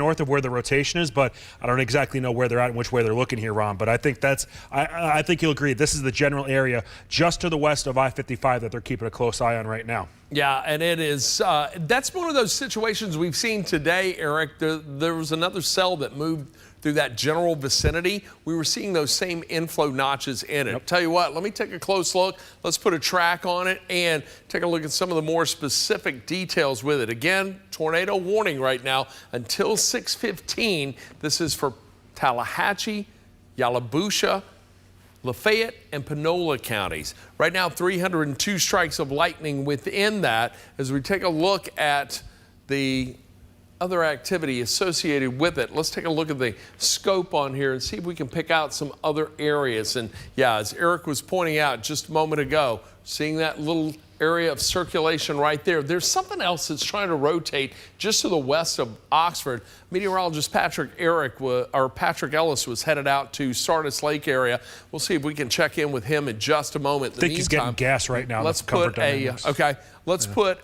north of where the rotation is, but I don't exactly know where they're at and which way they're looking here, Ron. But I think I think you'll agree. This is the general area just to the west of I-55 that they're keeping a close eye on right now. Yeah, and it is, that's one of those situations we've seen today, Eric. There was another cell that moved through that general vicinity. We were seeing those same inflow notches in it. Yep. Tell you what, let me take a close look. Let's put a track on it and take a look at some of the more specific details with it. Again, tornado warning right now until 6:15. This is for Tallahatchie, Yalobusha, Lafayette, and Panola counties. Right now, 302 strikes of lightning within that. As we take a look at the other activity associated with it, let's take a look at the scope on here and see if we can pick out some other areas. And yeah, as Eric was pointing out just a moment ago, seeing that little area of circulation right there. There's something else that's trying to rotate just to the west of Oxford. Meteorologist Patrick Ellis was headed out to Sardis Lake area. We'll see if we can check in with him in just a moment. I think he's getting gas right now. Let's put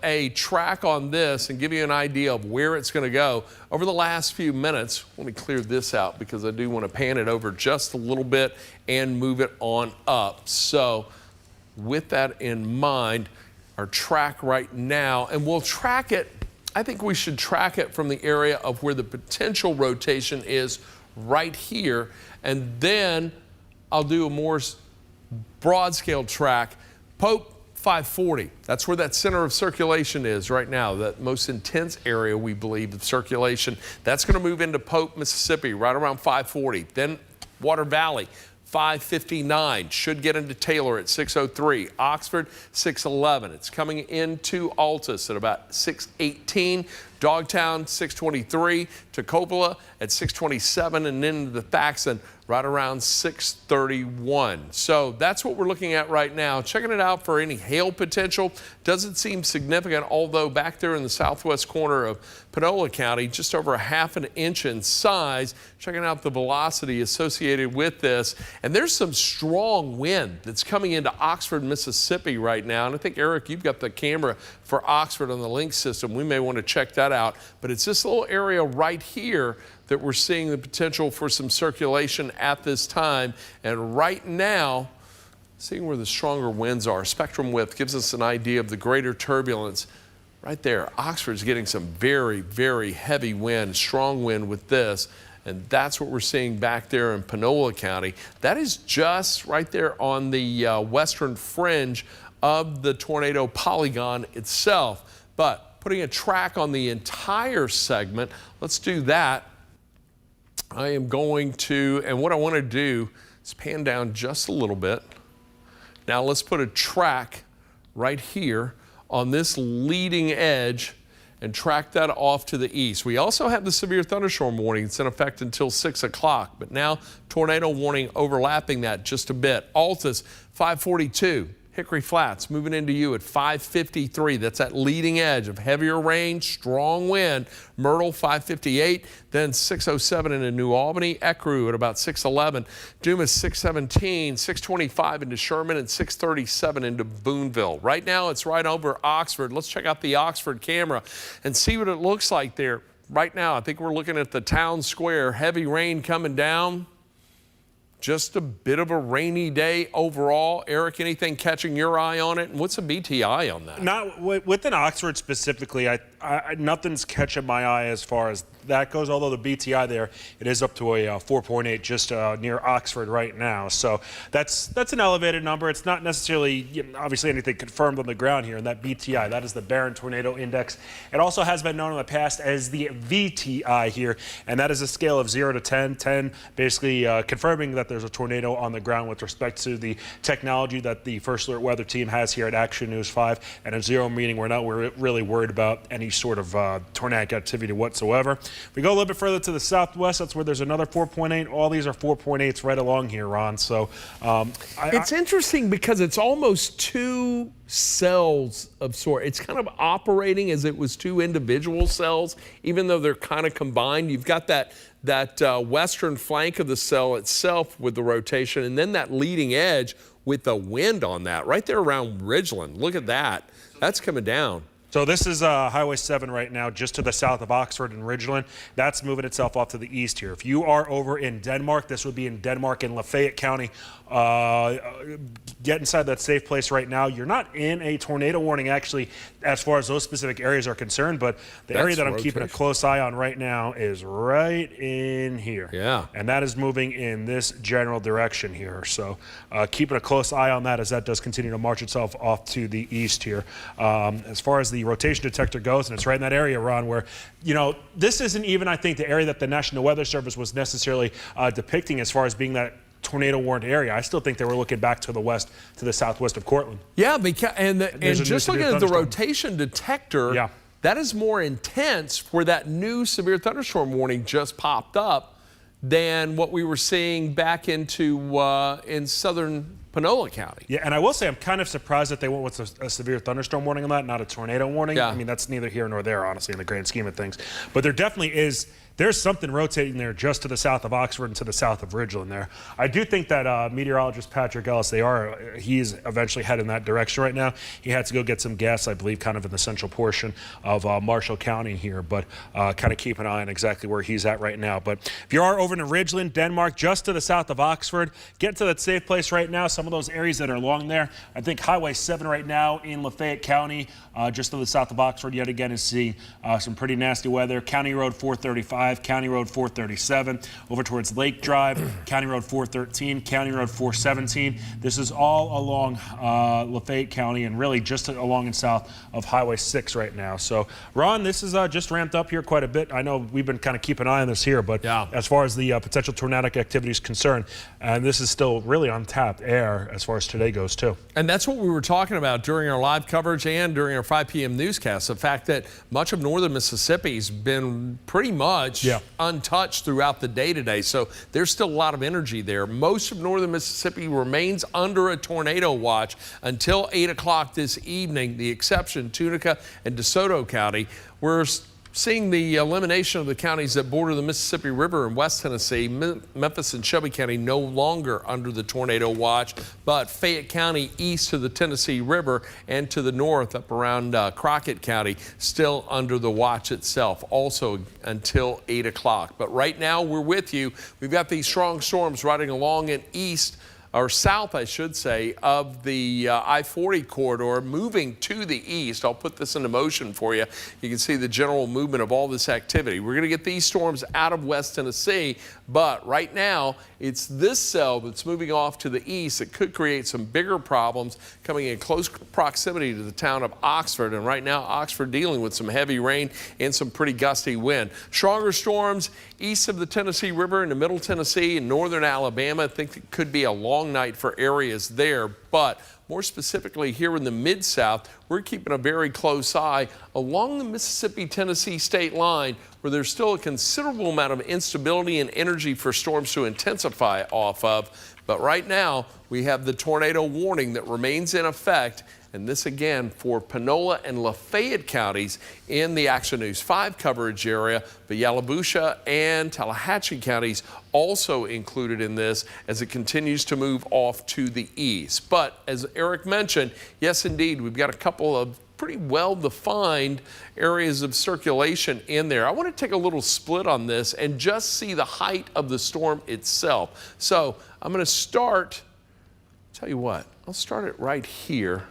a track on this and give you an idea of where it's going to go over the last few minutes. Let me clear this out because I do want to pan it over just a little bit and move it on up. So with that in mind, our track right now, and we'll track it. I think we should track it from the area of where the potential rotation is right here. And then I'll do a more broad scale track. Pope 540, that's where that center of circulation is right now, that most intense area, we believe, of circulation. That's going to move into Pope, Mississippi, right around 540. Then Water Valley, 559, should get into Taylor at 603. Oxford, 611. It's coming into Altus at about 618. Dogtown, 623. Toccopola at 627, and then the Thaxton right around 631. So that's what we're looking at right now. Checking it out for any hail potential. Doesn't seem significant, although back there in the southwest corner of Panola County, just over a ½ an inch in size. Checking out the velocity associated with this. And there's some strong wind that's coming into Oxford, Mississippi right now. And I think, Eric, you've got the camera for Oxford on the link system. We may want to check that out. But it's this little area right here that we're seeing the potential for some circulation at this time. And right now, seeing where the stronger winds are, spectrum width gives us an idea of the greater turbulence. Right there, Oxford's getting some very, very heavy wind, strong wind with this. And that's what we're seeing back there in Panola County. That is just right there on the western fringe of the tornado polygon itself. But putting a track on the entire segment, let's do that. I am going to, and what I want to do is pan down just a little bit. Now let's put a track right here on this leading edge and track that off to the east. We also have the severe thunderstorm warning. It's in effect until 6 o'clock, but now tornado warning overlapping that just a bit. Altus, 542. Hickory Flats moving into you at 553. That's that leading edge of heavier rain, strong wind. Myrtle, 558. Then 607 into New Albany. Ecru at about 611. Dumas, 617. 625 into Sherman, and 637 into Boonville. Right now, it's right over Oxford. Let's check out the Oxford camera and see what it looks like there. Right now, I think we're looking at the town square. Heavy rain coming down. Just a bit of a rainy day overall. Eric, anything catching your eye on it? And what's a BTI on that? Not within Oxford specifically. Nothing's catching my eye as far as that goes, although the BTI there, it is up to a 4.8 just near Oxford right now. So that's an elevated number. It's not necessarily, obviously, anything confirmed on the ground here. And that BTI, that is the Barron Tornado Index. It also has been known in the past as the VTI here, and that is a scale of 0 to 10. 10 basically confirming that there's a tornado on the ground with respect to the technology that the First Alert Weather Team has here at Action News 5, and a 0 meaning we're not really worried about any sort of tornadic activity whatsoever. If we go a little bit further to the southwest, that's where there's another 4.8. All these are 4.8s right along here, Ron. So it's interesting because it's almost two cells of sort. It's kind of operating as it was two individual cells, even though they're kind of combined. You've got that western flank of the cell itself with the rotation, and then that leading edge with the wind on that right there around Ridgeland. Look at that. That's coming down. So this is Highway 7 right now, just to the south of Oxford and Ridgeland. That's moving itself off to the east here. If you are over in Denmark, this would be in Denmark and Lafayette County. Get inside that safe place right now. You're not in a tornado warning, actually, as far as those specific areas are concerned, but the area that I'm keeping a close eye on right now is right in here. Yeah. And that is moving in this general direction here. So keeping a close eye on that as that does continue to march itself off to the east here. As far as the rotation detector goes, and it's right in that area, Ron, where, you know, this isn't even, I think, the area that the National Weather Service was necessarily depicting as far as being that tornado warned area. I still think they were looking back to the west, to the southwest of Cortland. Yeah, because, and just looking at the rotation detector, yeah, that is more intense where that new severe thunderstorm warning just popped up than what we were seeing back into in southern Panola County. Yeah, and I will say I'm kind of surprised that they went with a severe thunderstorm warning on that, not a tornado warning. Yeah. I mean, that's neither here nor there, honestly, in the grand scheme of things. But there definitely is, there's something rotating there just to the south of Oxford and to the south of Ridgeland there. I do think that meteorologist Patrick Ellis, he's eventually heading that direction right now. He had to go get some gas, I believe, kind of in the central portion of Marshall County here, but kind of keep an eye on exactly where he's at right now. But if you are over in Ridgeland, Denmark, just to the south of Oxford, get to that safe place right now. Some of those areas that are along there, I think Highway 7 right now in Lafayette County, just to the south of Oxford, yet again is seeing some pretty nasty weather. County Road 435, County Road 437, over towards Lake Drive, County Road 413, County Road 417. This is all along Lafayette County and really just along and south of Highway 6 right now. So, Ron, this is just ramped up here quite a bit. I know we've been kind of keeping an eye on this here, but yeah, as far as the potential tornadic activity is concerned, and this is still really untapped air as far as today goes, too. And that's what we were talking about during our live coverage and during our 5 p.m. newscast, the fact that much of northern Mississippi's been pretty much untouched throughout the day today. So there's still a lot of energy there. Most of northern Mississippi remains under a tornado watch until 8 o'clock this evening. The exception, Tunica and DeSoto County. We're seeing the elimination of the counties that border the Mississippi River in West Tennessee. Memphis and Shelby County no longer under the tornado watch, but Fayette County east of the Tennessee River and to the north up around Crockett County still under the watch itself, also until 8 o'clock. But right now we're with you. We've got these strong storms riding along in east, or south, I should say, of the I-40 corridor, moving to the east. I'll put this into motion for you. You can see the general movement of all this activity. We're going to get these storms out of West Tennessee, but right now it's this cell that's moving off to the east that could create some bigger problems coming in close proximity to the town of Oxford. And right now, Oxford dealing with some heavy rain and some pretty gusty wind. Stronger storms east of the Tennessee River into Middle Tennessee and northern Alabama. I think it could be a long night for areas there, but more specifically here in the Mid-South, we're keeping a very close eye along the Mississippi-Tennessee state line where there's still a considerable amount of instability and energy for storms to intensify off of. But right now, we have the tornado warning that remains in effect. And this again for Panola and Lafayette counties in the Action News 5 coverage area, but Yalobusha and Tallahatchie counties also included in this as it continues to move off to the east. But as Eric mentioned, yes, indeed, we've got a couple of pretty well-defined areas of circulation in there. I want to take a little split on this and just see the height of the storm itself. So I'm going to start, tell you what, I'll start it right here.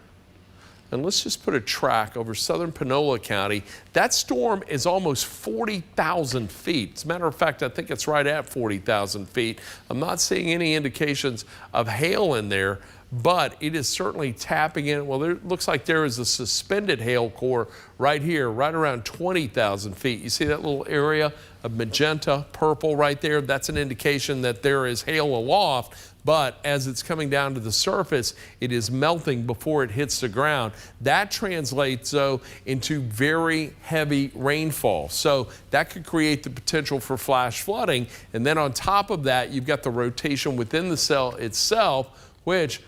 And let's just put a track over southern Panola County. That storm is almost 40,000 feet. As a matter of fact, I think it's right at 40,000 feet. I'm not seeing any indications of hail in there, but it is certainly tapping in. Well, there looks like there is a suspended hail core right here, right around 20,000 feet. You see that little area of magenta, purple right there? That's an indication that there is hail aloft. But as it's coming down to the surface, it is melting before it hits the ground. That translates, though, into very heavy rainfall. So that could create the potential for flash flooding. And then on top of that, you've got the rotation within the cell itself, which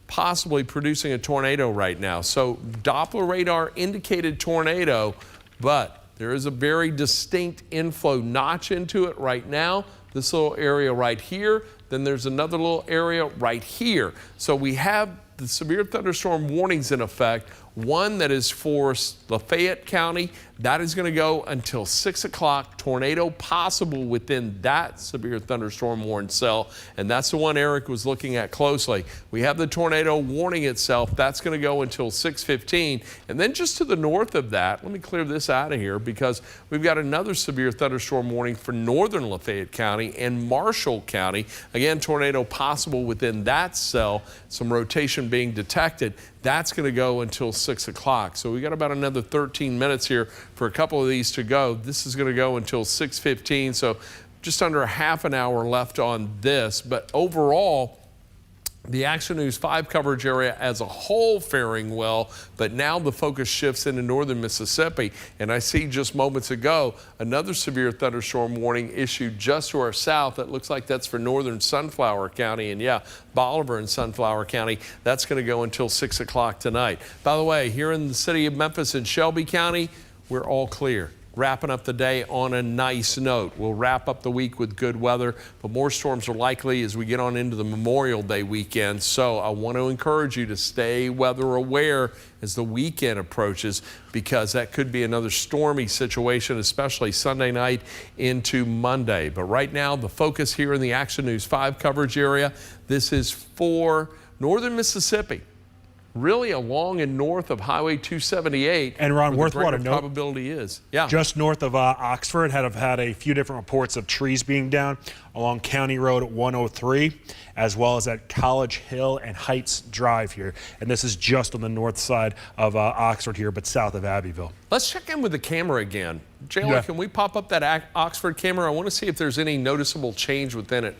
possibly producing a tornado right now. So Doppler radar indicated tornado, but there is a very distinct inflow notch into it right now. this little area right here. Then there's another little area right here. So we have the severe thunderstorm warnings in effect. One that is for Lafayette County, that is going to go until 6 o'clock. Tornado possible within that severe thunderstorm warning cell, and that's the one Eric was looking at closely. We have the tornado warning itself. That's going to go until 6:15, and then just to the north of that, let me clear this out of here because we've got another severe thunderstorm warning for northern Lafayette County and Marshall County. Again, tornado possible within that cell. Some rotation being detected. That's going to go until 6 o'clock. So we got about another 13 minutes here for a couple of these to go. This is going to go until 6:15, so just under a half an hour left on this. But overall, the Action News 5 coverage area as a whole faring well, but now the focus shifts into northern Mississippi. And I see just moments ago another severe thunderstorm warning issued just to our south. It looks like that's for northern Sunflower County. And yeah, Bolivar and Sunflower County, that's going to go until 6 o'clock tonight. By the way, here in the city of Memphis and Shelby County, we're all clear. Wrapping up the day on a nice note. We'll wrap up the week with good weather, but more storms are likely as we get on into the Memorial Day weekend. So I want to encourage you to stay weather aware as the weekend approaches, because that could be another stormy situation, especially Sunday night into Monday. But right now, the focus here in the Action News 5 coverage area, this is for northern Mississippi. Really along and north of Highway 278. And Ron, worthwhile to note, probability is. Yeah. Just north of Oxford have had a few different reports of trees being down along County Road 103, as well as at College Hill and Heights Drive here. And this is just on the north side of Oxford here, but south of Abbeville. Let's check in with the camera again. Jayla, Yeah. can we pop up that Oxford camera? I want to see if there's any noticeable change within it.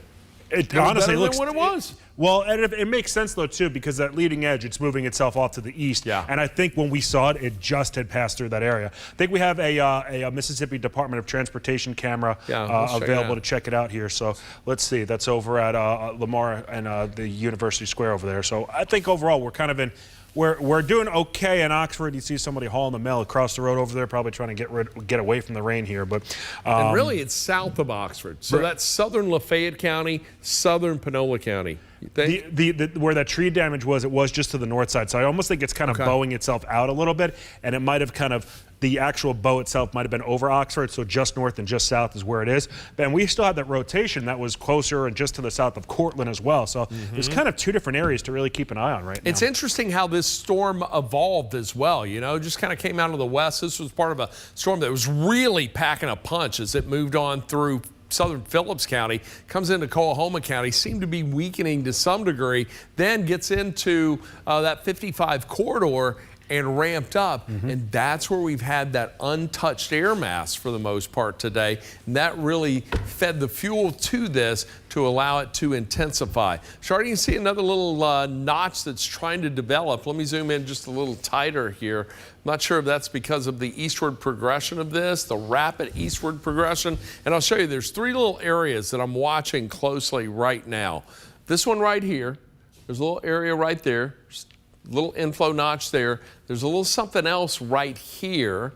It honestly better looks than what it was. Well, and it makes sense though too, because that leading edge, it's moving itself off to the east. Yeah. And I think when we saw it, it just had passed through that area. I think we have a Mississippi Department of Transportation camera available to check it out here. So let's see. That's over at Lamar and the University Square over there. So I think overall we're kind of in. We're doing okay in Oxford. You see somebody hauling the mail across the road over there, probably trying to get away from the rain here. But and really, it's south of Oxford, so that's southern Lafayette County, southern Panola County. You think? Where that tree damage was, it was just to the north side. So I almost think it's kind of bowing itself out a little bit, and it might have kind of. The actual bow itself might have been over Oxford, so just north and just south is where it is. And we still had that rotation that was closer and just to the south of Cortland as well. So there's kind of two different areas to really keep an eye on right now. It's interesting how this storm evolved as well. You know, just kind of came out of the west. This was part of a storm that was really packing a punch as it moved on through southern Phillips County, comes into Coahoma County, seemed to be weakening to some degree, then gets into that 55 corridor and ramped up, and that's where we've had that untouched air mass for the most part today, and that really fed the fuel to this to allow it to intensify. Starting to see another little notch that's trying to develop. Let me zoom in just a little tighter here. I'm not sure if that's because of the eastward progression of this, the rapid eastward progression, and I'll show you there's three little areas that I'm watching closely right now. This one right here, there's a little area right there, little inflow notch there. There's a little something else right here.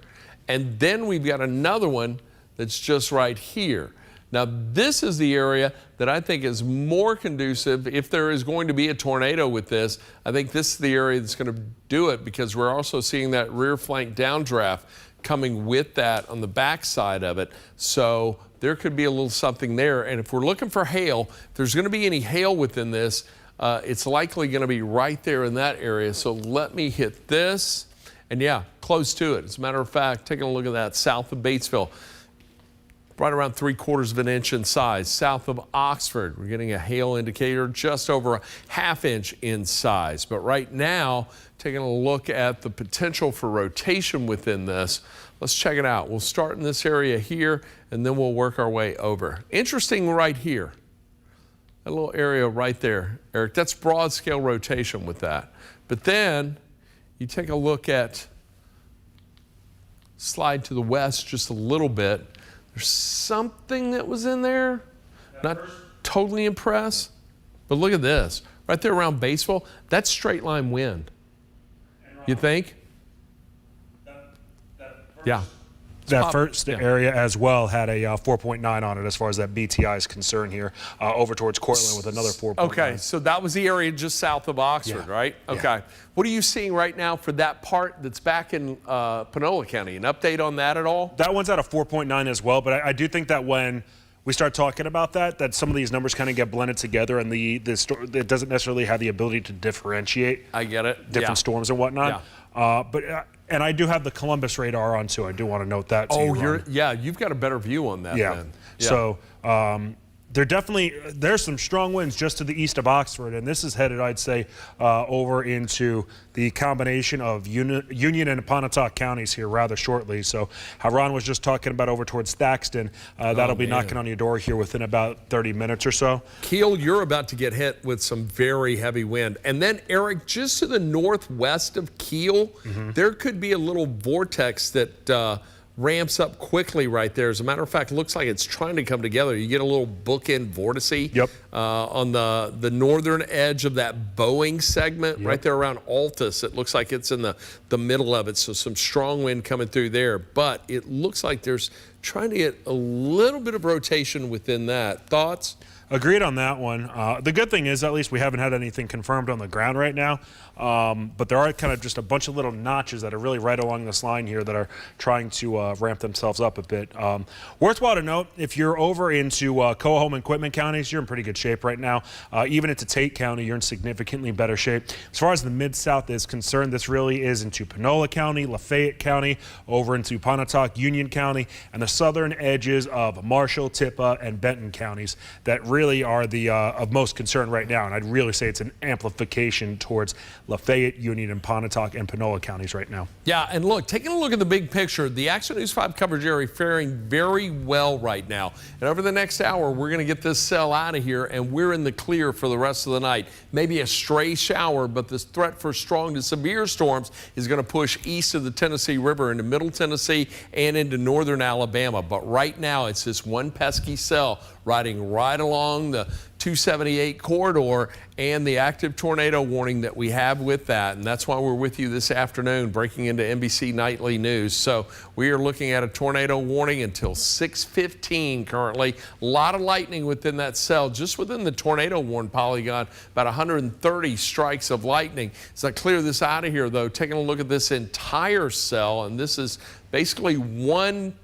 And then we've got another one that's just right here. Now, this is the area that I think is more conducive if there is going to be a tornado with this. I think this is the area that's going to do it, because we're also seeing that rear flank downdraft coming with that on the back side of it. So there could be a little something there. And if we're looking for hail, if there's going to be any hail within this, it's likely going to be right there in that area. So let me hit this. And yeah, close to it. As a matter of fact, taking a look at that south of Batesville, right around 3/4 of an inch in size. South of Oxford, we're getting a hail indicator just over a ½ inch in size. But right now, taking a look at the potential for rotation within this, let's check it out. We'll start in this area here, and then we'll work our way over. Interesting right here. That little area right there, Eric, that's broad scale rotation with that. But then you take a look at, slide to the west just a little bit. There's something that was in there. Not totally impressed, but look at this. Right there around Batesville, that's straight line wind. You think? That Yeah. that first area as well had a 4.9 on it as far as that BTI is concerned here, over towards Cortland with another 4.9. Okay, so that was the area just south of Oxford, right? Okay. Yeah. What are you seeing right now for that part that's back in Panola County? An update on that at all? That one's at a 4.9 as well, but I do think that when we start talking about that some of these numbers kind of get blended together, and it doesn't necessarily have the ability to differentiate. I get it. Different storms and whatnot. Yeah. And I do have the Columbus radar on too. I do want to note that. You've got a better view on that. Yeah. Then. Yeah. So there's some strong winds just to the east of Oxford, and this is headed, I'd say, over into the combination of Union and Pontotoc counties here rather shortly. So how Ron was just talking about over towards Thaxton, that'll be knocking on your door here within about 30 minutes or so. Keel, you're about to get hit with some very heavy wind. And then, Eric, just to the northwest of Keel, there could be a little vortex that ramps up quickly right there. As a matter of fact, it looks like it's trying to come together. You get a little bookend vortice on the northern edge of that Boeing segment right there around Altus. It looks like it's in the middle of it, so some strong wind coming through there. But it looks like there's trying to get a little bit of rotation within that. Thoughts? Agreed on that one. The good thing is at least we haven't had anything confirmed on the ground right now, but there are kind of just a bunch of little notches that are really right along this line here that are trying to ramp themselves up a bit. Worthwhile to note, if you're over into Coahoma and Quitman counties, you're in pretty good shape right now. Even into Tate County, you're in significantly better shape. As far as the Mid-South is concerned, this really is into Panola County, Lafayette County, over into Pontotoc, Union County, and the southern edges of Marshall, Tippah, and Benton counties that really are the of most concern right now, and I'd really say it's an amplification towards Lafayette, Union, and Pontotoc and Panola counties right now. Yeah, and look, taking a look at the big picture, the Action News 5 coverage area faring very well right now. And over the next hour, we're going to get this cell out of here, and we're in the clear for the rest of the night. Maybe a stray shower, but this threat for strong to severe storms is going to push east of the Tennessee River into Middle Tennessee and into northern Alabama. But right now, it's this one pesky cell riding right along the 278 corridor and the active tornado warning that we have with that. And that's why we're with you this afternoon, breaking into NBC Nightly News. So we are looking at a tornado warning until 6:15 currently. A lot of lightning within that cell, just within the tornado warn polygon, about 130 strikes of lightning. As I clear this out of here, though, taking a look at this entire cell, and this is basically one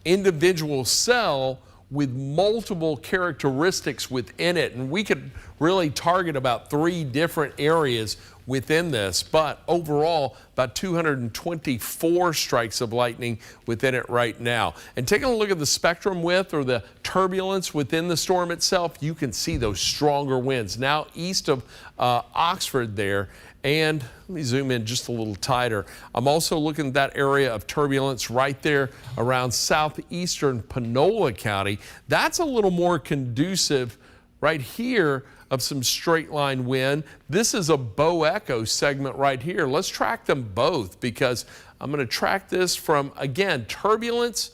individual cell with multiple characteristics within it, and we could really target about 3 different areas within this, but overall about 224 strikes of lightning within it right now. And taking a look at the spectrum width or the turbulence within the storm itself, you can see those stronger winds now east of Oxford there. And let me zoom in just a little tighter. I'm also looking at that area of turbulence right there around southeastern Panola County. That's a little more conducive right here of some straight line wind. This is a bow echo segment right here. Let's track them both because I'm going to track this from, again, turbulence,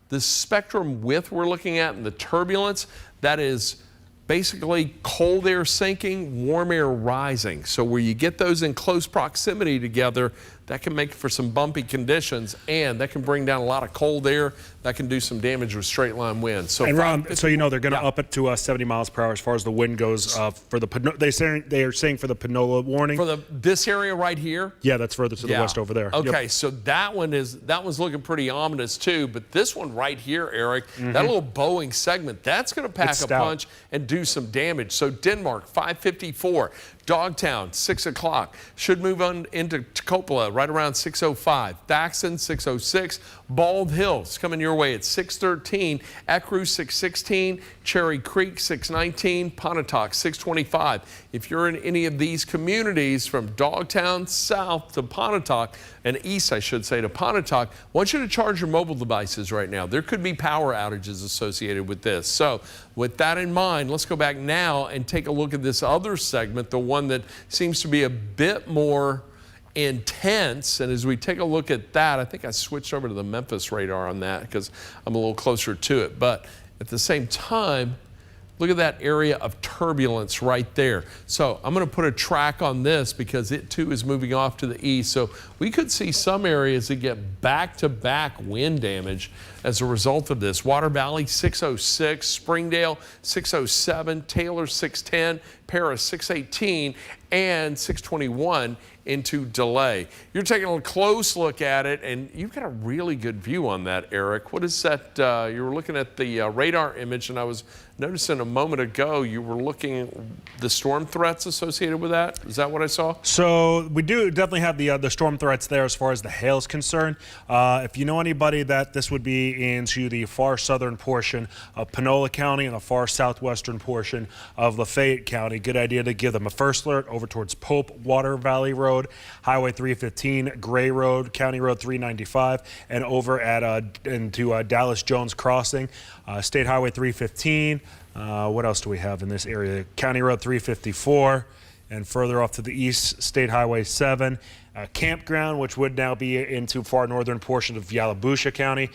the spectrum width we're looking at, and the turbulence, that is basically cold air sinking, warm air rising. So where you get those in close proximity together, that can make for some bumpy conditions, and that can bring down a lot of cold air. That can do some damage with straight line winds. So, and Ron, so you know they're going to up it to 70 miles per hour as far as the wind goes for the they are saying for the Panola warning for this area right here. Yeah, that's further to the west over there. Okay, so that one's looking pretty ominous too. But this one right here, Eric, that little Boeing segment, that's going to pack a punch and do some damage. So Denmark 554. Dogtown, 6 o'clock. Should move on into Toccopola right around 6:05. Thaxton, 6:06. Bald Hills coming your way at 6:13. Ecru, 6:16. Cherry Creek, 6:19. Pontotoc, 6:25. If you're in any of these communities from Dogtown south to Pontotoc, and east, I should say, to Pontotoc, I want you to charge your mobile devices right now. There could be power outages associated with this. So with that in mind, let's go back now and take a look at this other segment, the one that seems to be a bit more intense. And as we take a look at that, I think I switched over to the Memphis radar on that because I'm a little closer to it. But at the same time, Look at that area of turbulence right there. So I'm going to put a track on this because it too is moving off to the east. So we could see some areas that get back-to-back wind damage as a result of this. Water Valley 606, Springdale 607, Taylor 610, Paris 618, and 621 into delay. You're taking a close look at it, and you've got a really good view on that, Eric. What is that? You were looking at the radar image, and I was noticing a moment ago you were looking at the storm threats associated with that. Is that what I saw? So we do definitely have the storm threats there as far as the hail is concerned. If you know anybody that this would be into the far southern portion of Panola County and the far southwestern portion of Lafayette County, good idea to give them a first alert over towards Pope, Water Valley Road, Highway 315, Gray Road, County Road 395, and over at into Dallas Jones Crossing, State Highway 315. What else do we have in this area? County Road 354, and further off to the east, State Highway 7. Campground, which would now be into far northern portion of Yalobusha County.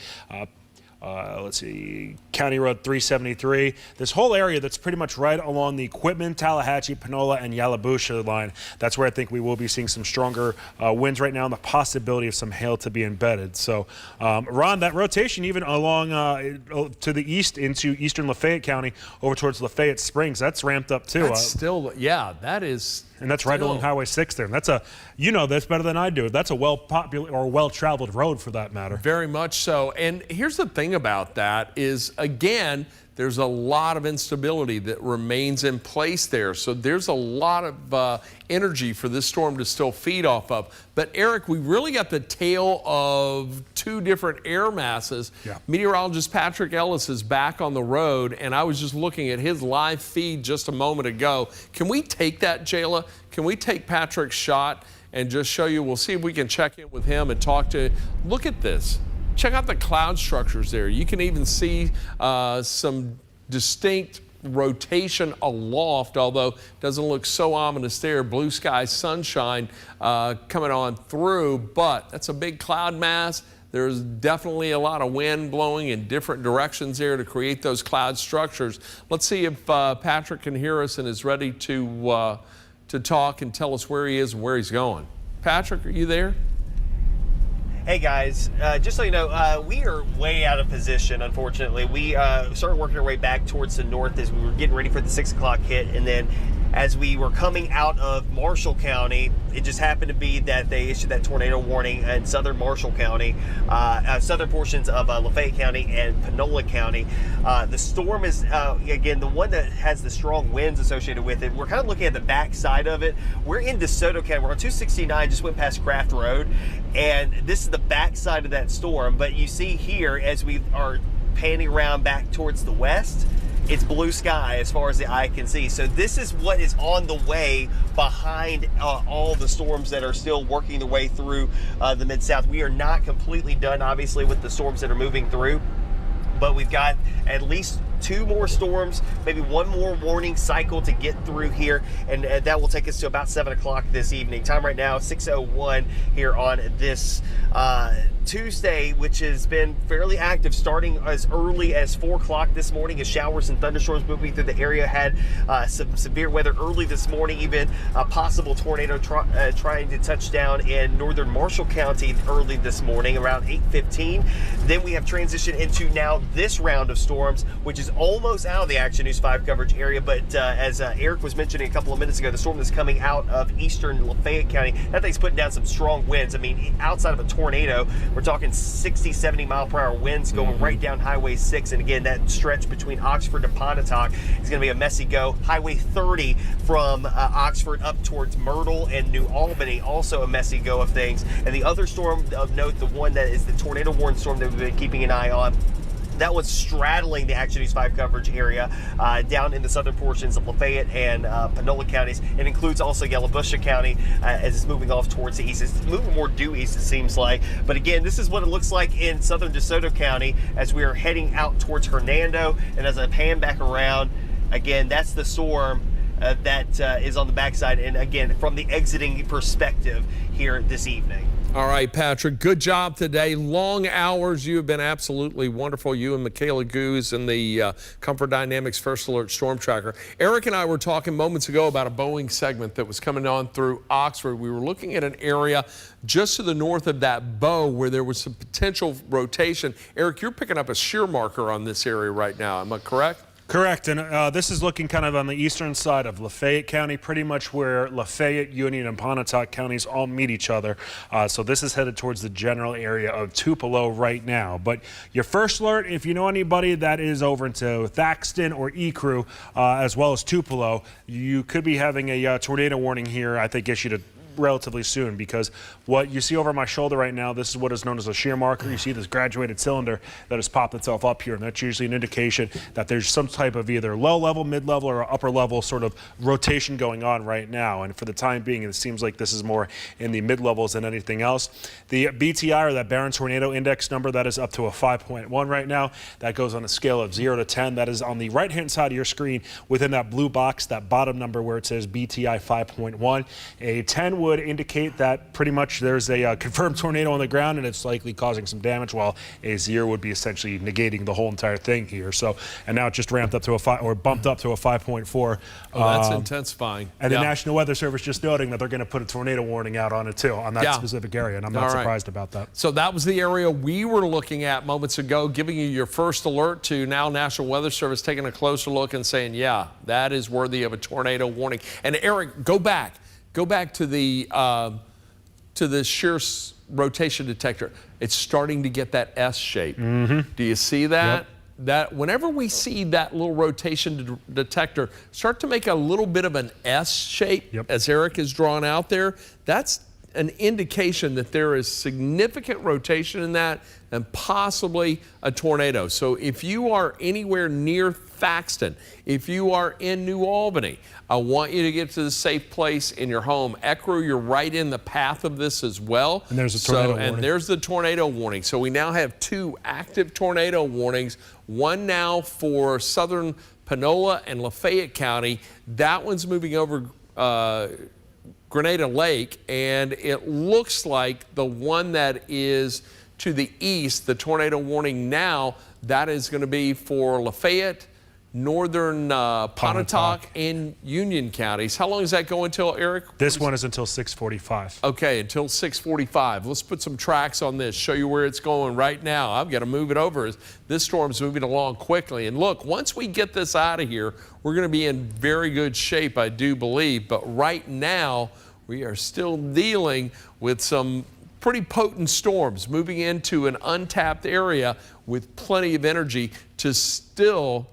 Let's see, County Road 373. This whole area that's pretty much right along the Quitman, Tallahatchie, Panola, and Yalobusha line. That's where I think we will be seeing some stronger winds right now and the possibility of some hail to be embedded. So, Ron, that rotation even along to the east into eastern Lafayette County over towards Lafayette Springs, that's ramped up too. That's still, yeah, that is. And that's right along Highway 6 there. And that's a, you know this better than I do. That's a well-traveled road for that matter. Very much so. And here's the thing about that is, again, there's a lot of instability that remains in place there. So there's a lot of energy for this storm to still feed off of. But Eric, we really got the tale of two different air masses. Yeah. Meteorologist Patrick Ellis is back on the road, and I was just looking at his live feed just a moment ago. Can we take that, Jayla? Can we take Patrick's shot and just show you? We'll see if we can check in with him and talk to. Look at this. Check out the cloud structures there. You can even see some distinct rotation aloft, although it doesn't look so ominous there. Blue sky, sunshine coming on through, but that's a big cloud mass. There's definitely a lot of wind blowing in different directions there to create those cloud structures. Let's see if Patrick can hear us and is ready to talk and tell us where he is and where he's going. Patrick, are you there? Hey guys, just so you know, we are way out of position, unfortunately. We started working our way back towards the north as we were getting ready for the 6 o'clock hit, and then as we were coming out of Marshall County, it just happened to be that they issued that tornado warning in southern Marshall County, southern portions of Lafayette County and Panola County. The storm is, again, the one that has the strong winds associated with it. We're kind of looking at the back side of it. We're in DeSoto County. We're on 269, just went past Craft Road, and this is the back side of that storm. But you see here, as we are panning around back towards the west, it's blue sky as far as the eye can see. So this is what is on the way behind all the storms that are still working their way through the Mid-South. We are not completely done, obviously, with the storms that are moving through, but we've got at least 2 more storms, maybe 1 more warning cycle to get through here, and that will take us to about 7 o'clock this evening. Time right now, 6:01 here on this Tuesday, which has been fairly active, starting as early as 4 o'clock this morning as showers and thunderstorms moving through the area. Had some severe weather early this morning, even a possible tornado trying to touch down in northern Marshall County early this morning around 8:15. Then we have transitioned into now this round of storms, which is almost out of the Action News 5 coverage area, but as Eric was mentioning a couple of minutes ago, the storm that's coming out of eastern Lafayette County, that thing's putting down some strong winds. I mean, outside of a tornado, we're talking 60, 70 mile per hour winds going right down Highway 6, and again, that stretch between Oxford and Pontotoc is going to be a messy go. Highway 30 from Oxford up towards Myrtle and New Albany, also a messy go of things. And the other storm of note, the one that is the tornado warning storm that we've been keeping an eye on, that was straddling the Action News 5 coverage area down in the southern portions of Lafayette and Panola counties. It includes also Yalobusha County as it's moving off towards the east. It's moving more due east, it seems like. But again, this is what it looks like in southern DeSoto County as we are heading out towards Hernando. And as I pan back around, again, that's the storm that is on the backside. And again, from the exiting perspective here this evening. All right, Patrick, good job today. Long hours. You have been absolutely wonderful. You and Michaela Goose and the Comfort Dynamics First Alert Storm Tracker. Eric and I were talking moments ago about a Boeing segment that was coming on through Oxford. We were looking at an area just to the north of that bow where there was some potential rotation. Eric, you're picking up a shear marker on this area right now. Am I correct? Correct, and this is looking kind of on the eastern side of Lafayette County, pretty much where Lafayette, Union, and Pontotoc counties all meet each other. So this is headed towards the general area of Tupelo right now. But your first alert, if you know anybody that is over into Thaxton or Ecru, as well as Tupelo, you could be having a tornado warning here, I think, issued relatively soon, because what you see over my shoulder right now, this is what is known as a shear marker. You see this graduated cylinder that has popped itself up here, and that's usually an indication that there's some type of either low level, mid level, or upper level sort of rotation going on right now. And for the time being, it seems like this is more in the mid levels than anything else. The BTI, or that Barron Tornado Index number, that is up to a 5.1 right now. That goes on a scale of 0 to 10. That is on the right hand side of your screen within that blue box, that bottom number where it says BTI 5.1. A 10 would indicate that pretty much there's a confirmed tornado on the ground and it's likely causing some damage, while a 0 would be essentially negating the whole entire thing here. So, and now it just ramped up to a 5, or bumped up to a 5.4. Oh, that's intensifying. And the National Weather Service just noting that they're going to put a tornado warning out on it too, on that specific area, and I'm not surprised about that. So that was the area we were looking at moments ago, giving you your first alert to now National Weather Service taking a closer look and saying, yeah, that is worthy of a tornado warning. And Eric, go back to the shear rotation detector. It's starting to get that S shape. Do you see that? Yep. That whenever we see that little rotation detector start to make a little bit of an S shape, as Eric has drawn out there, that's an indication that there is significant rotation in that and possibly a tornado. So if you are anywhere near Thaxton, if you are in New Albany, I want you to get to the safe place in your home. Ecru, you're right in the path of this as well. And there's a tornado warning. And there's the tornado warning. So we now have 2 active tornado warnings, one now for southern Panola and Lafayette County. That one's moving over Grenada Lake, and it looks like the one that is to the east, the tornado warning now, that is going to be for Lafayette, northern Pontotoc, and Union counties. How long does that go until, Eric? This one is until 6:45. Okay, until 6:45. Let's put some tracks on this, show you where it's going right now. I've got to move it over as this storm's moving along quickly. And look, once we get this out of here, we're going to be in very good shape, I do believe. But right now, we are still dealing with some pretty potent storms moving into an untapped area with plenty of energy to still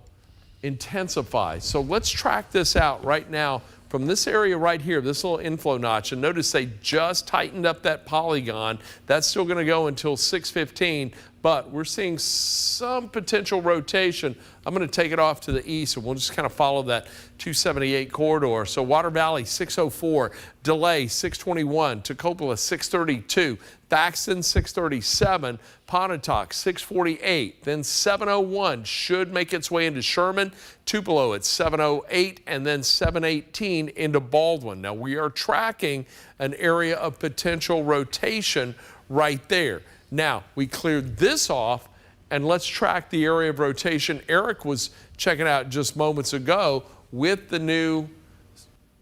intensify. So let's track this out right now from this area right here, this little inflow notch. And notice they just tightened up that polygon. That's still going to go until 6:15, but we're seeing some potential rotation. I'm going to take it off to the east, and we'll just kind of follow that 278 corridor. So Water Valley, 604, Delay, 621, Toccopola, 632, Thaxton, 637, Pontotoc, 648, then 701 should make its way into Sherman, Tupelo at 708, and then 718 into Baldwin. Now we are tracking an area of potential rotation right there. Now, we cleared this off, and let's track the area of rotation Eric was checking out just moments ago with the new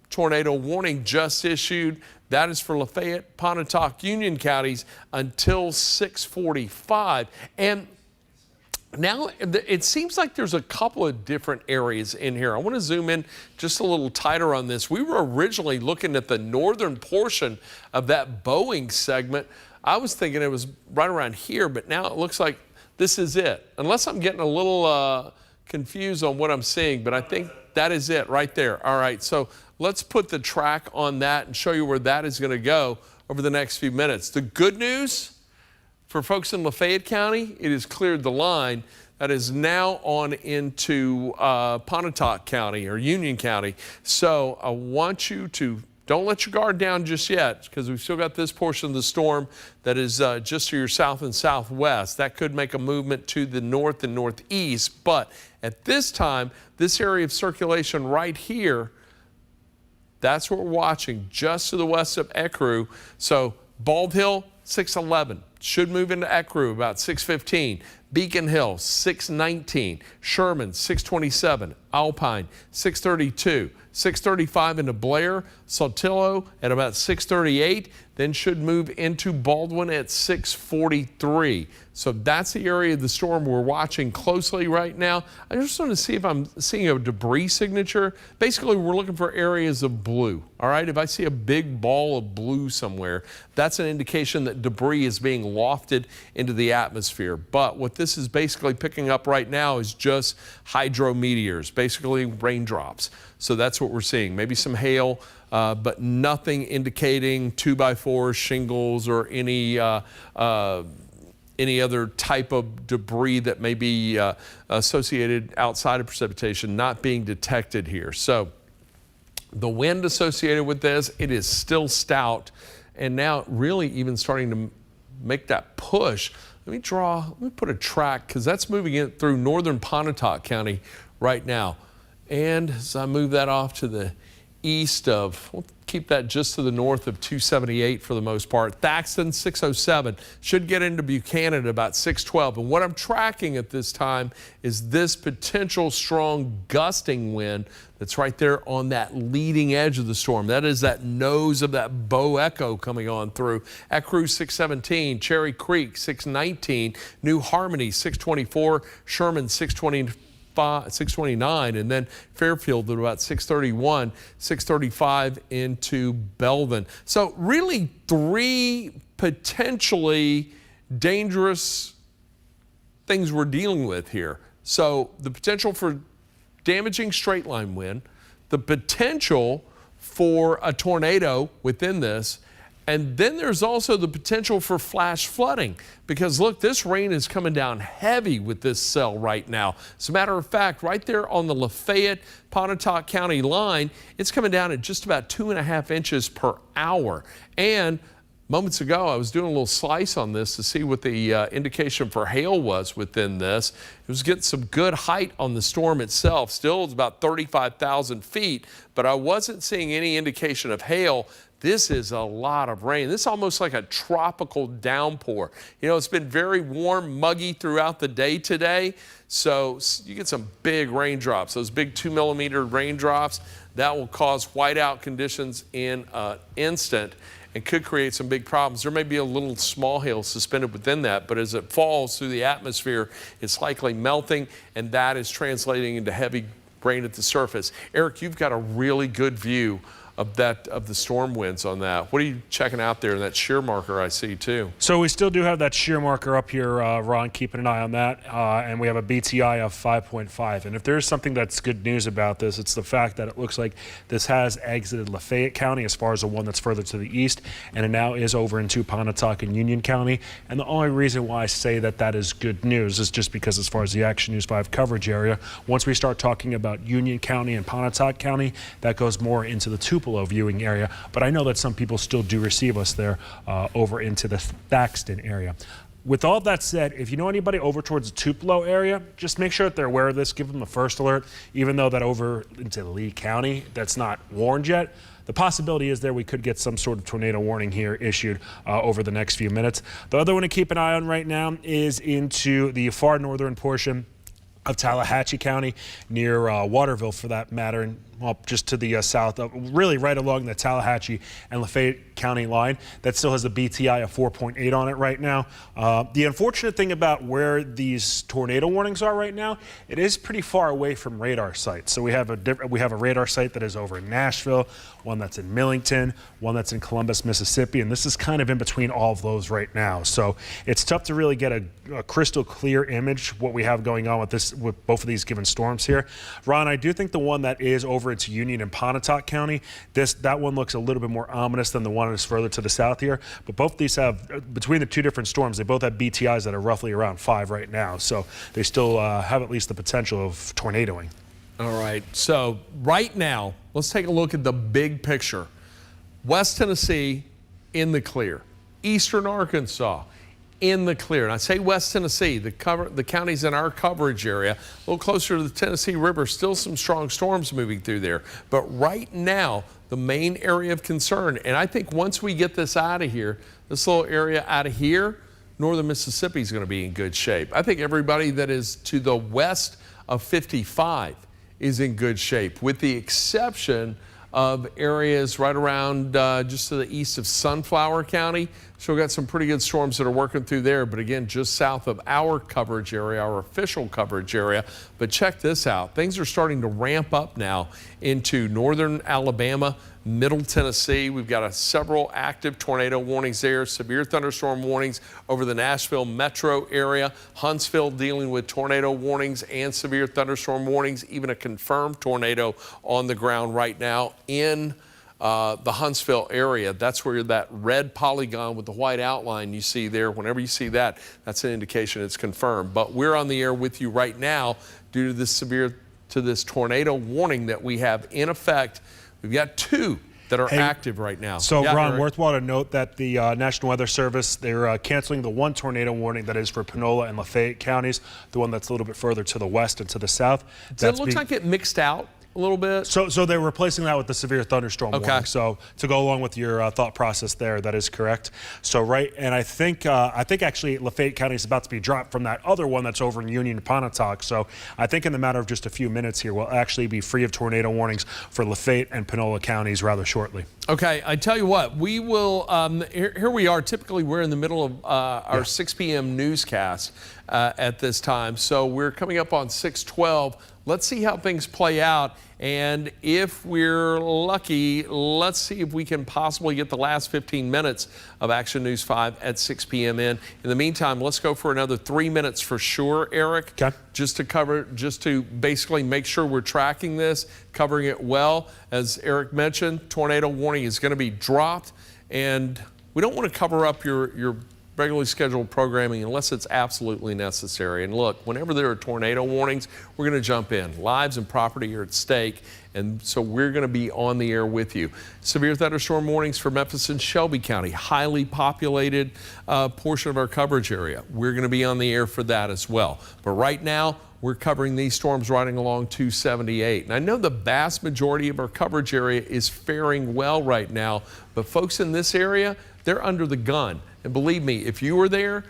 tornado warning just issued. That is for Lafayette, Pontotoc, Union counties until 6:45. And now it seems like there's a couple of different areas in here. I want to zoom in just a little tighter on this. We were originally looking at the northern portion of that Boeing segment. I was thinking it was right around here, but now it looks like this is it. Unless I'm getting a little confused on what I'm seeing, but I think that is it right there. All right, so let's put the track on that and show you where that is going to go over the next few minutes. The good news for folks in Lafayette County, it has cleared the line. That is now on into Pontotoc County or Union County. So I want you to don't let your guard down just yet, because we've still got this portion of the storm that is just to your south and southwest. That could make a movement to the north and northeast. But at this time, this area of circulation right here, that's what we're watching just to the west of Ecru. So Bald Hill, 611. Should move into Ecru about 615. Beacon Hill, 619. Sherman, 627. Alpine, 632. 635 into Blair. Saltillo at about 638. Then should move into Baldwin at 643. So that's the area of the storm we're watching closely right now. I just want to see if I'm seeing a debris signature. Basically, we're looking for areas of blue. All right, if I see a big ball of blue somewhere, that's an indication that debris is being lofted into the atmosphere. But what this is basically picking up right now is just hydrometeors, basically raindrops. So that's what we're seeing. Maybe some hail, but nothing indicating 2x4 shingles or any other type of debris that may be associated outside of precipitation not being detected here. So the wind associated with this, it is still stout, and now really even starting to make that push. Let me put a track, because that's moving in through northern Pontotoc County right now. And as I move that off to the east of, we'll keep that just to the north of 278 for the most part. Thaxton, 607, should get into Buchanan at about 612. And what I'm tracking at this time is this potential strong gusting wind that's right there on that leading edge of the storm. That is that nose of that bow echo coming on through. Ecru, 617, Cherry Creek, 619, New Harmony, 624, Sherman, 629, and then Fairfield at about 631, 635 into Belvin. So really 3 potentially dangerous things we're dealing with here. So the potential for damaging straight line wind, the potential for a tornado within this, and then there's also the potential for flash flooding, because look, this rain is coming down heavy with this cell right now. As a matter of fact, right there on the Lafayette Pontotoc County line, it's coming down at just about 2.5 inches per hour. And moments ago, I was doing a little slice on this to see what the indication for hail was within this. It was getting some good height on the storm itself. Still, it's about 35,000 feet, but I wasn't seeing any indication of hail. This is a lot of rain. This is almost like a tropical downpour. You know, it's been very warm, muggy throughout the day today, so you get some big raindrops. Those big 2-millimeter raindrops, that will cause whiteout conditions in an instant and could create some big problems. There may be a little small hail suspended within that, but as it falls through the atmosphere, it's likely melting, and that is translating into heavy rain at the surface. Eric, you've got a really good view of the storm winds on that. What are you checking out there in that shear marker I see too? So we still do have that shear marker up here, Ron, keeping an eye on that, and we have a BTI of 5.5. And if there's something that's good news about this, it's the fact that it looks like this has exited Lafayette County as far as the one that's further to the east, and it now is over into Pontotoc and Union County. And the only reason why I say that that is good news is just because as far as the Action News 5 coverage area, once we start talking about Union County and Pontotoc County, that goes more into the Tupelo viewing area, but I know that some people still do receive us there over into the Thaxton area. With all that said, if you know anybody over towards the Tupelo area, just make sure that they're aware of this. Give them a first alert, even though that over into Lee County, that's not warned yet. The possibility is there we could get some sort of tornado warning here issued over the next few minutes. The other one to keep an eye on right now is into the far northern portion of Tallahatchie County, near Waterville for that matter, and well, just to the south, really right along the Tallahatchie and Lafayette County line. That still has a BTI of 4.8 on it right now. The unfortunate thing about where these tornado warnings are right now, it is pretty far away from radar sites. So we have a radar site that is over in Nashville, one that's in Millington, one that's in Columbus, Mississippi, and this is kind of in between all of those right now. So it's tough to really get a crystal clear image what we have going on with both of these given storms here. Ron, I do think the one that is over into Union and Pontotoc County, that one looks a little bit more ominous than the one that's further to the south here. But both of these have, between the two different storms, they both have BTIs that are roughly around 5 right now. So they still have at least the potential of tornadoing. All right, so right now, let's take a look at the big picture. West Tennessee in the clear. Eastern Arkansas in the clear. And I say West Tennessee, the counties in our coverage area, a little closer to the Tennessee River, still some strong storms moving through there. But right now, the main area of concern, and I think once we get this out of here, this little area out of here, northern Mississippi is going to be in good shape. I think everybody that is to the west of 55 is in good shape, with the exception of areas right around just to the east of Sunflower County. So we've got some pretty good storms that are working through there, but again, just south of our coverage area, our official coverage area. But check this out. Things are starting to ramp up now into northern Alabama, middle Tennessee. We've got several active tornado warnings there, severe thunderstorm warnings over the Nashville metro area, Huntsville dealing with tornado warnings and severe thunderstorm warnings, even a confirmed tornado on the ground right now in the Huntsville area. That's where that red polygon with the white outline you see there. Whenever you see that, that's an indication it's confirmed. But we're on the air with you right now due to this tornado warning that we have in effect. We've got 2 that are active right now. So, yeah, Ron, Eric? worthwhile to note that the National Weather Service, they're canceling the 1 tornado warning that is for Panola and Lafayette counties, the one that's a little bit further to the west and to the south. It looks like it mixed out a little bit. So they're replacing that with the severe thunderstorm warning. So to go along with your thought process there, that is correct. So and I think actually Lafayette County is about to be dropped from that other one that's over in Union and Pontotoc. So I think in the matter of just a few minutes here, we'll actually be free of tornado warnings for Lafayette and Panola counties rather shortly. Okay, I tell you what, we will, here we are, typically we're in the middle of our 6 p.m. newscast at this time. So we're coming up on 6:12. Let's see how things play out. And if we're lucky, let's see if we can possibly get the last 15 minutes of Action News 5 at 6 p.m. in. In the meantime, let's go for another 3 minutes for sure, Eric. Okay. Just to basically make sure we're tracking this, covering it well. As Eric mentioned, tornado warning is going to be dropped. And we don't want to cover up your regularly scheduled programming unless it's absolutely necessary. And look, whenever there are tornado warnings, we're going to jump in. Lives and property are at stake, and so we're going to be on the air with you. Severe thunderstorm warnings for Memphis and Shelby County, highly populated portion of our coverage area. We're going to be on the air for that as well. But right now, we're covering these storms riding along 278. And I know the vast majority of our coverage area is faring well right now, but folks in this area, they're under the gun. And believe me, if you were there,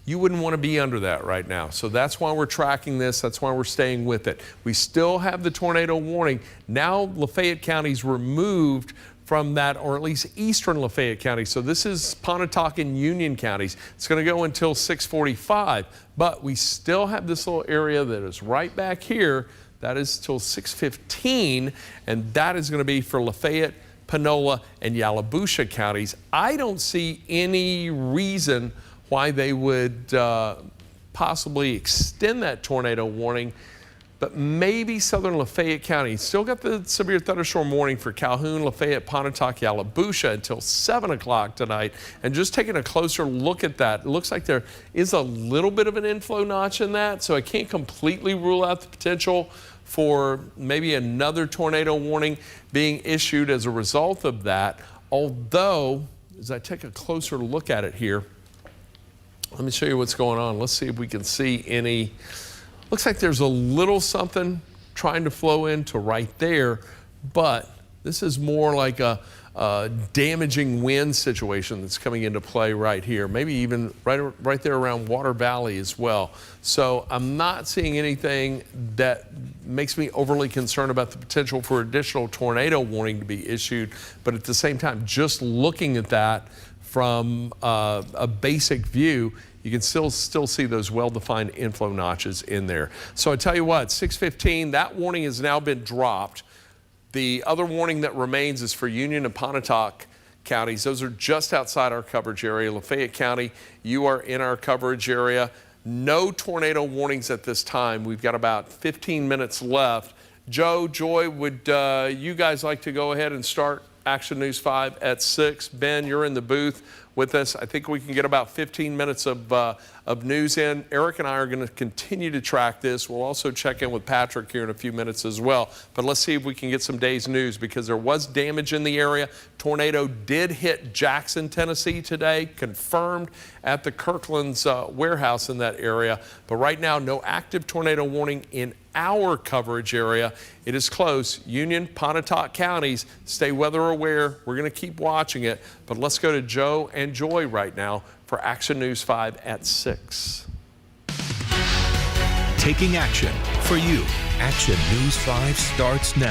you wouldn't want to be under that right now. So that's why we're tracking this. That's why we're staying with it. We still have the tornado warning. Now Lafayette County's removed from that, or at least eastern Lafayette County. So this is Pontotoc and Union counties. It's going to go until 6:45, but we still have this little area that is right back here. That is till 6:15, and that is going to be for Lafayette, Panola, and Yalobusha counties. I don't see any reason why they would possibly extend that tornado warning, but maybe southern Lafayette County. Still got the severe thunderstorm warning for Calhoun, Lafayette, Pontotoc, Yalobusha until 7 o'clock tonight. And just taking a closer look at that, it looks like there is a little bit of an inflow notch in that, so I can't completely rule out the potential for maybe another tornado warning being issued as a result of that. Although, as I take a closer look at it here, let me show you what's going on. Let's see if we can see any. Looks like there's a little something trying to flow into right there, but this is more like a damaging wind situation that's coming into play right here, maybe even right there around Water Valley as well. So I'm not seeing anything that makes me overly concerned about the potential for additional tornado warning to be issued, but at the same time, just looking at that from a basic view, you can still see those well-defined inflow notches in there. So I tell you what, 6:15, that warning has now been dropped. The other warning that remains is for Union and Pontotoc counties. Those are just outside our coverage area. Lafayette County, you are in our coverage area. No tornado warnings at this time. We've got about 15 minutes left. Joe, Joy, would you guys like to go ahead and start Action News 5 at 6? Ben, you're in the booth. with us. I think we can get about 15 minutes of news in. Eric and I are going to continue to track this. We'll also check in with Patrick here in a few minutes as well. But let's see if we can get some day's news, because there was damage in the area. Tornado did hit Jackson, Tennessee today, confirmed at the Kirkland's warehouse in that area. But right now, no active tornado warning in our coverage area. It is close. Union, Pontotoc counties, stay weather aware. We're going to keep watching it. But let's go to Joe and Joy right now for Action News 5 at 6. Taking action for you. Action News 5 starts now.